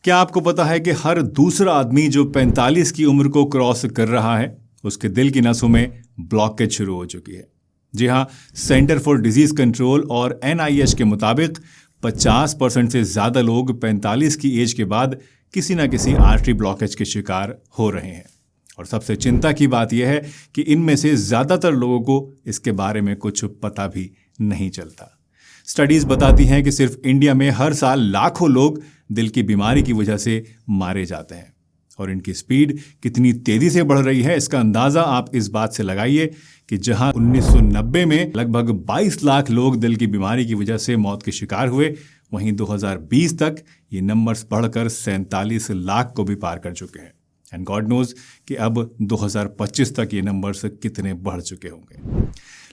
क्या आपको पता है कि हर दूसरा आदमी जो 45 की उम्र को क्रॉस कर रहा है उसके दिल की नसों में ब्लॉकेज शुरू हो चुकी है। जी हाँ, सेंटर फॉर डिजीज कंट्रोल और NIH के मुताबिक 50% से ज़्यादा लोग 45 की एज के बाद किसी न किसी आर्टरी ब्लॉकेज के शिकार हो रहे हैं। और सबसे चिंता की बात यह है कि इनमें से ज़्यादातर लोगों को इसके बारे में कुछ पता भी नहीं चलता। स्टडीज़ बताती हैं कि सिर्फ इंडिया में हर साल लाखों लोग दिल की बीमारी की वजह से मारे जाते हैं और इनकी स्पीड कितनी तेज़ी से बढ़ रही है इसका अंदाज़ा आप इस बात से लगाइए कि जहां 1990 में लगभग 22 लाख लोग दिल की बीमारी की वजह से मौत के शिकार हुए, वहीं 2020 तक ये नंबर्स बढ़कर 47 लाख को भी पार कर चुके हैं। एंड गॉड नोज कि अब 2025 तक ये नंबर्स कितने बढ़ चुके होंगे।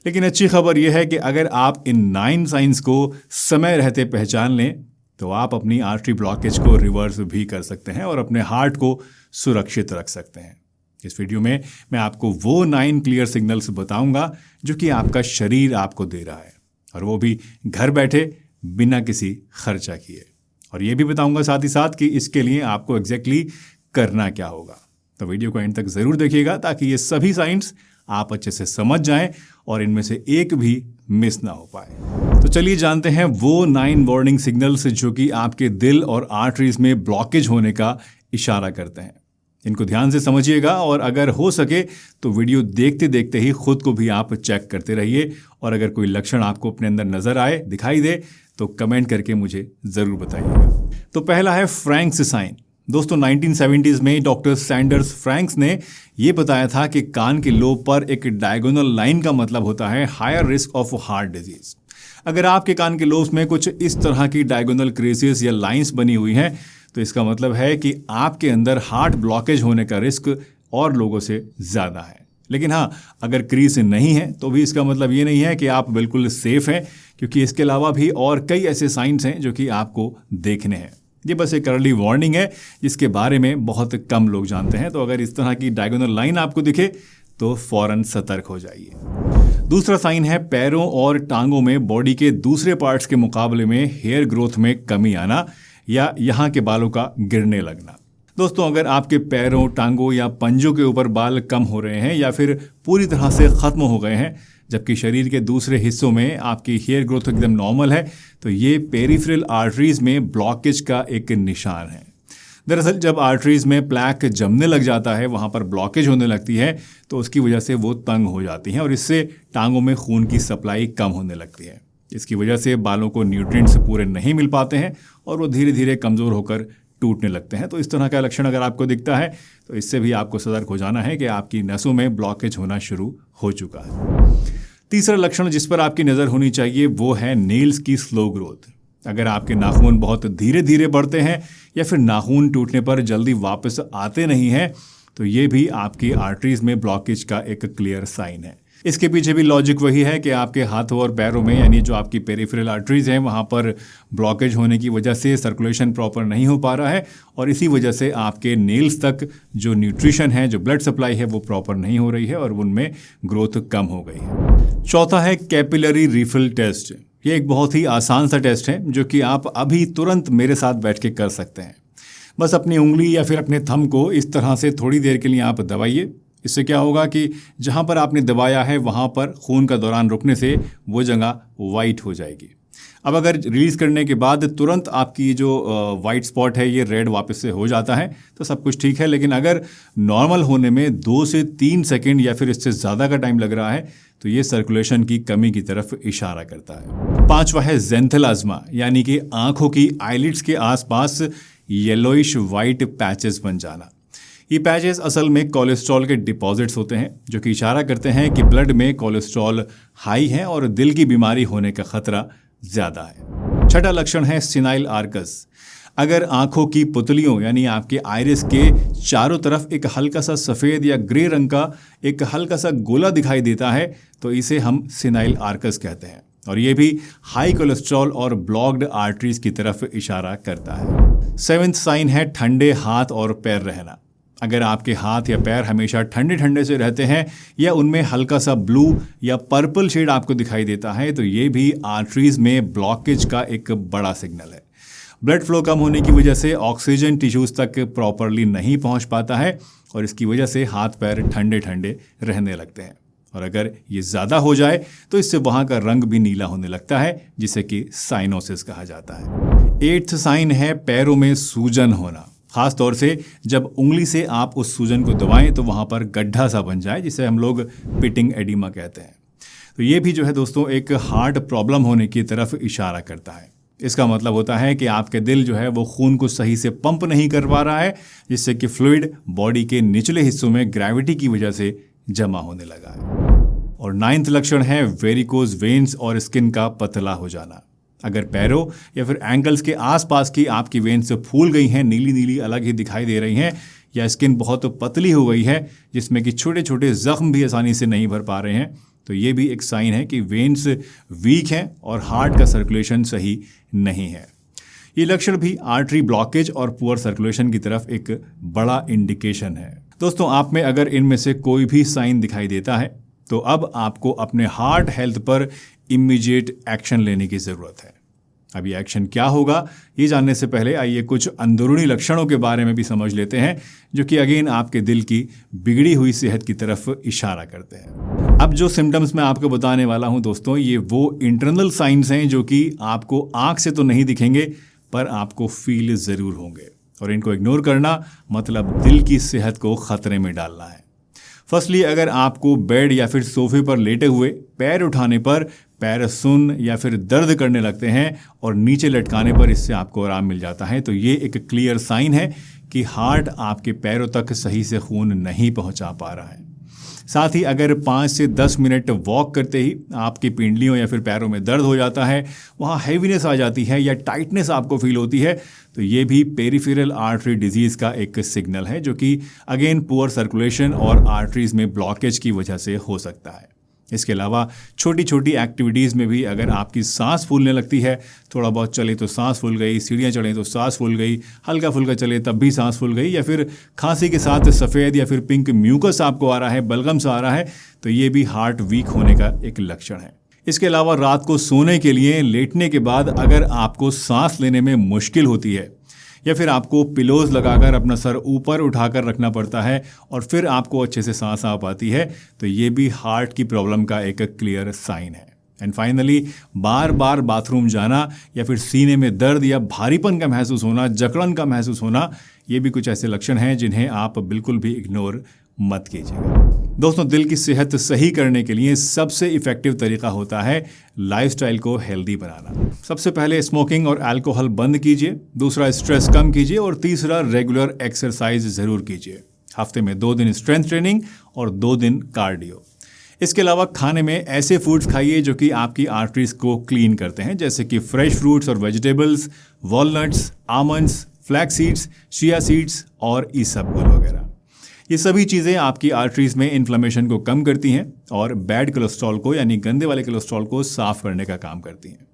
लेकिन अच्छी खबर यह है कि अगर आप इन 9 साइंस को समय रहते पहचान लें तो आप अपनी आर्टरी ब्लॉकेज को रिवर्स भी कर सकते हैं और अपने हार्ट को सुरक्षित रख सकते हैं। इस वीडियो में मैं आपको वो 9 क्लियर सिग्नल्स बताऊंगा जो कि आपका शरीर आपको दे रहा है, और वो भी घर बैठे बिना किसी खर्चा किए। और ये भी बताऊंगा साथ ही साथ कि इसके लिए आपको एग्जैक्टली करना क्या होगा। तो वीडियो को एंड तक ज़रूर देखिएगा ताकि ये सभी साइंस आप अच्छे से समझ जाएं और इनमें से एक भी मिस ना हो पाए। तो चलिए जानते हैं वो 9 वार्निंग सिग्नल्स जो कि आपके दिल और आर्टरीज में ब्लॉकेज होने का इशारा करते हैं। इनको ध्यान से समझिएगा और अगर हो सके तो वीडियो देखते देखते ही खुद को भी आप चेक करते रहिए, और अगर कोई लक्षण आपको अपने अंदर नजर आए, दिखाई दे, तो कमेंट करके मुझे ज़रूर बताइएगा। तो पहला है फ्रैंक्स साइन। दोस्तों 1970s में डॉक्टर सैंडर्स फ्रैंक्स ने यह बताया था कि कान के लोब पर एक डायगोनल लाइन का मतलब होता है higher risk of heart disease. अगर आपके कान के लोब्स में कुछ इस तरह की डायगोनल क्रीसेस या लाइंस बनी हुई हैं तो इसका मतलब है कि आपके अंदर हार्ट ब्लॉकेज होने का रिस्क और लोगों से ज़्यादा है। लेकिन हाँ, अगर क्रीज नहीं है तो भी इसका मतलब ये नहीं है कि आप बिल्कुल सेफ हैं, क्योंकि इसके अलावा भी और कई ऐसे साइंस हैं जो कि आपको देखने हैं। ये बस एक अर्ली वार्निंग है जिसके बारे में बहुत कम लोग जानते हैं। तो अगर इस तरह की डायगोनल लाइन आपको दिखे तो फौरन सतर्क हो जाइए। दूसरा साइन है पैरों और टांगों में बॉडी के दूसरे पार्ट्स के मुकाबले में हेयर ग्रोथ में कमी आना या यहाँ के बालों का गिरने लगना। दोस्तों अगर आपके पैरों, टांगों या पंजों के ऊपर बाल कम हो रहे हैं या फिर पूरी तरह से ख़त्म हो गए हैं, जबकि शरीर के दूसरे हिस्सों में आपकी हेयर ग्रोथ एकदम नॉर्मल है, तो ये पेरिफेरल आर्टरीज में ब्लॉकेज का एक निशान है। दरअसल जब आर्टरीज में प्लैक जमने लग जाता है, वहाँ पर ब्लॉकेज होने लगती है, तो उसकी वजह से वो तंग हो जाती हैं और इससे टांगों में खून की सप्लाई कम होने लगती है। इसकी वजह से बालों को न्यूट्रिएंट्स पूरे नहीं मिल पाते हैं और वो धीरे धीरे कमज़ोर होकर टूटने लगते हैं। तो इस तरह का लक्षण अगर आपको दिखता है तो इससे भी आपको सतर्क हो जाना है कि आपकी नसों में ब्लॉकेज होना शुरू हो चुका है। तीसरा लक्षण जिस पर आपकी नज़र होनी चाहिए वो है नेल्स की स्लो ग्रोथ। अगर आपके नाखून बहुत धीरे धीरे बढ़ते हैं या फिर नाखून टूटने पर जल्दी वापस आते नहीं हैं, तो ये भी आपकी आर्टरीज में ब्लॉकेज का एक क्लियर साइन है। इसके पीछे भी लॉजिक वही है कि आपके हाथों और पैरों में, यानी जो आपकी पेरिफेरल आर्टरीज हैं, वहाँ पर ब्लॉकेज होने की वजह से सर्कुलेशन प्रॉपर नहीं हो पा रहा है और इसी वजह से आपके नेल्स तक जो न्यूट्रिशन है, जो ब्लड सप्लाई है, वो प्रॉपर नहीं हो रही है और उनमें ग्रोथ कम हो गई है। चौथा है कैपिलरी रिफिल टेस्ट। ये एक बहुत ही आसान सा टेस्ट है जो कि आप अभी तुरंत मेरे साथ बैठ के कर सकते हैं। बस अपनी उंगली या फिर अपने थंब को इस तरह से थोड़ी देर के लिए आप दबाइए। इससे क्या होगा कि जहाँ पर आपने दबाया है वहाँ पर खून का दौरान रुकने से वो जगह वाइट हो जाएगी। अब अगर रिलीज़ करने के बाद तुरंत आपकी जो वाइट स्पॉट है ये रेड वापस से हो जाता है तो सब कुछ ठीक है, लेकिन अगर नॉर्मल होने में 2 से 3 सेकंड या फिर इससे ज़्यादा का टाइम लग रहा है तो ये सर्कुलेशन की कमी की तरफ इशारा करता है। पांचवा है ज़ेंथेलाज्मा, यानी कि आंखों की आईलिड्स के आसपास येलोइश वाइट पैचेस बन जाना। ये पैचेस असल में कोलेस्ट्रॉल के डिपॉजिट्स होते हैं जो कि इशारा करते हैं कि ब्लड में कोलेस्ट्रॉल हाई है और दिल की बीमारी होने का खतरा ज़्यादा है। छठा लक्षण है सिनाइल आर्कस। अगर आंखों की पुतलियों यानी आपके आइरिस के चारों तरफ एक हल्का सा सफ़ेद या ग्रे रंग का एक हल्का सा गोला दिखाई देता है तो इसे हम सिनाइल आर्कस कहते हैं, और ये भी हाई कोलेस्ट्रॉल और ब्लॉक्ड आर्टरीज की तरफ इशारा करता है। 7वां साइन है ठंडे हाथ और पैर रहना। अगर आपके हाथ या पैर हमेशा ठंडे ठंडे से रहते हैं या उनमें हल्का सा ब्लू या पर्पल शेड आपको दिखाई देता है तो ये भी आर्टरीज में ब्लॉकेज का एक बड़ा सिग्नल है। ब्लड फ्लो कम होने की वजह से ऑक्सीजन टिश्यूज तक प्रॉपरली नहीं पहुंच पाता है और इसकी वजह से हाथ पैर ठंडे ठंडे रहने लगते हैं। और अगर ये ज़्यादा हो जाए तो इससे वहाँ का रंग भी नीला होने लगता है, जिसे कि साइनोसिस कहा जाता है। 8th साइन है पैरों में सूजन होना। खास तौर से जब उंगली से आप उस सूजन को दबाएं तो वहाँ पर गड्ढा सा बन जाए, जिसे हम लोग पिटिंग एडिमा कहते हैं। तो ये भी जो है दोस्तों एक हार्ट प्रॉब्लम होने की तरफ इशारा करता है। इसका मतलब होता है कि आपके दिल जो है वो खून को सही से पंप नहीं कर पा रहा है, जिससे कि फ्लूइड बॉडी के निचले हिस्सों में ग्रेविटी की वजह से जमा होने लगा है। और 9th लक्षण है वेरिकोज वेन्स और स्किन का पतला हो जाना। अगर पैरों या फिर एंकल्स के आसपास की आपकी वेन्स फूल गई हैं, नीली नीली अलग ही दिखाई दे रही हैं, या स्किन बहुत पतली हो गई है जिसमें कि छोटे छोटे जख्म भी आसानी से नहीं भर पा रहे हैं, तो ये भी एक साइन है कि वेन्स वीक हैं और हार्ट का सर्कुलेशन सही नहीं है। ये लक्षण भी आर्टरी ब्लॉकेज और पुअर सर्कुलेशन की तरफ एक बड़ा इंडिकेशन है। दोस्तों, आप में अगर इनमें से कोई भी साइन दिखाई देता है तो अब आपको अपने हार्ट हेल्थ पर इमीडिएट एक्शन लेने की ज़रूरत है। अब ये एक्शन क्या होगा, ये जानने से पहले आइए कुछ अंदरूनी लक्षणों के बारे में भी समझ लेते हैं, जो कि अगेन आपके दिल की बिगड़ी हुई सेहत की तरफ इशारा करते हैं। अब जो सिम्टम्स मैं आपको बताने वाला हूं दोस्तों, ये वो इंटरनल साइंस हैं जो कि आपको आंख से तो नहीं दिखेंगे पर आपको फील ज़रूर होंगे, और इनको इग्नोर करना मतलब दिल की सेहत को खतरे में डालना है। फर्स्टली, अगर आपको बेड या फिर सोफे पर लेटे हुए पैर उठाने पर पैर सुन या फिर दर्द करने लगते हैं और नीचे लटकाने पर इससे आपको आराम मिल जाता है, तो ये एक क्लियर साइन है कि हार्ट आपके पैरों तक सही से खून नहीं पहुंचा पा रहा है। साथ ही अगर 5 से 10 मिनट वॉक करते ही आपकी पिंडलियों या फिर पैरों में दर्द हो जाता है, वहाँ हैवीनेस आ जाती है या टाइटनेस आपको फील होती है, तो ये भी पेरिफेरल आर्टरी डिजीज़ का एक सिग्नल है, जो कि अगेन पुअर सर्कुलेशन और आर्टरीज में ब्लॉकेज की वजह से हो सकता है। इसके अलावा छोटी छोटी एक्टिविटीज़ में भी अगर आपकी सांस फूलने लगती है, थोड़ा बहुत चले तो सांस फूल गई, सीढ़ियाँ चढ़ें तो सांस फूल गई, हल्का फुल्का चले तब भी सांस फूल गई, या फिर खांसी के साथ सफ़ेद या फिर पिंक म्यूकस आपको आ रहा है, बलगम सा आ रहा है, तो ये भी हार्ट वीक होने का एक लक्षण है। इसके अलावा रात को सोने के लिए लेटने के बाद अगर आपको सांस लेने में मुश्किल होती है, या फिर आपको पिलोज लगाकर अपना सर ऊपर उठाकर रखना पड़ता है और फिर आपको अच्छे से सांस आ पाती है, तो ये भी हार्ट की प्रॉब्लम का एक क्लियर साइन है। And finally, bar bar bathroom जाना या फिर सीने में दर्द या भारीपन का महसूस होना, जकड़न का महसूस होना, ये भी कुछ ऐसे लक्षण हैं जिन्हें आप बिल्कुल भी इग्नोर मत कीजिएगा। दोस्तों, दिल की सेहत सही करने के लिए सबसे इफेक्टिव तरीका होता है लाइफस्टाइल को हेल्दी बनाना। सबसे पहले स्मोकिंग और अल्कोहल बंद कीजिए, दूसरा स्ट्रेस कम कीजिए और तीसरा रेगुलर एक्सरसाइज ज़रूर कीजिए। हफ्ते में 2 दिन स्ट्रेंथ ट्रेनिंग और 2 दिन कार्डियो। इसके अलावा खाने में ऐसे फूड्स खाइए जो कि आपकी आर्टरीज को क्लीन करते हैं, जैसे कि फ्रेश फ्रूट्स और vegetables, walnuts, almonds, flax seeds, chia seeds और इसबगोल वगैरह। ये सभी चीज़ें आपकी आर्टरीज में इन्फ्लेमेशन को कम करती हैं और बैड कोलेस्ट्रॉल को, यानी गंदे वाले कोलेस्ट्रॉल को साफ करने का काम करती हैं।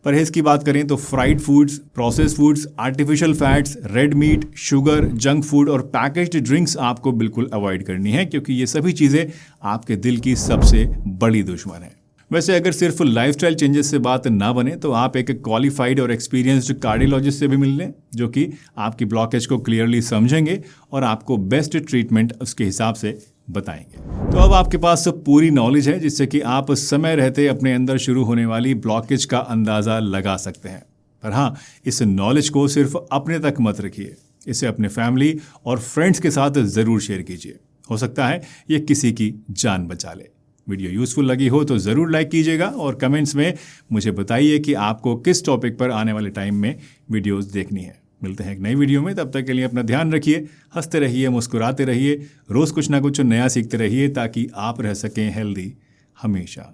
परहेज की बात करें तो fried foods, processed foods, artificial fats, red meat, sugar, junk food और पैकेज्ड ड्रिंक्स आपको बिल्कुल अवॉइड करनी है, क्योंकि ये सभी चीज़ें आपके दिल की सबसे बड़ी दुश्मन है। वैसे अगर सिर्फ लाइफस्टाइल चेंजेस से बात ना बने तो आप एक क्वालिफाइड और एक्सपीरियंस्ड कार्डियोलॉजिस्ट से भी मिल लें, जो कि आपकी ब्लॉकेज को क्लियरली समझेंगे और आपको बेस्ट ट्रीटमेंट उसके हिसाब से बताएंगे। तो अब आपके पास पूरी नॉलेज है, जिससे कि आप समय रहते अपने अंदर शुरू होने वाली ब्लॉकेज का अंदाज़ा लगा सकते हैं। पर हाँ, इस नॉलेज को सिर्फ अपने तक मत रखिए, इसे अपने फैमिली और फ्रेंड्स के साथ ज़रूर शेयर कीजिए। हो सकता है ये किसी की जान बचा ले। वीडियो यूज़फुल लगी हो तो ज़रूर लाइक कीजिएगा और कमेंट्स में मुझे बताइए कि आपको किस टॉपिक पर आने वाले टाइम में वीडियोस देखनी है। मिलते हैं एक नई वीडियो में, तब तक के लिए अपना ध्यान रखिए, हंसते रहिए, मुस्कुराते रहिए, रोज़ कुछ ना कुछ नया सीखते रहिए, ताकि आप रह सकें हेल्दी हमेशा।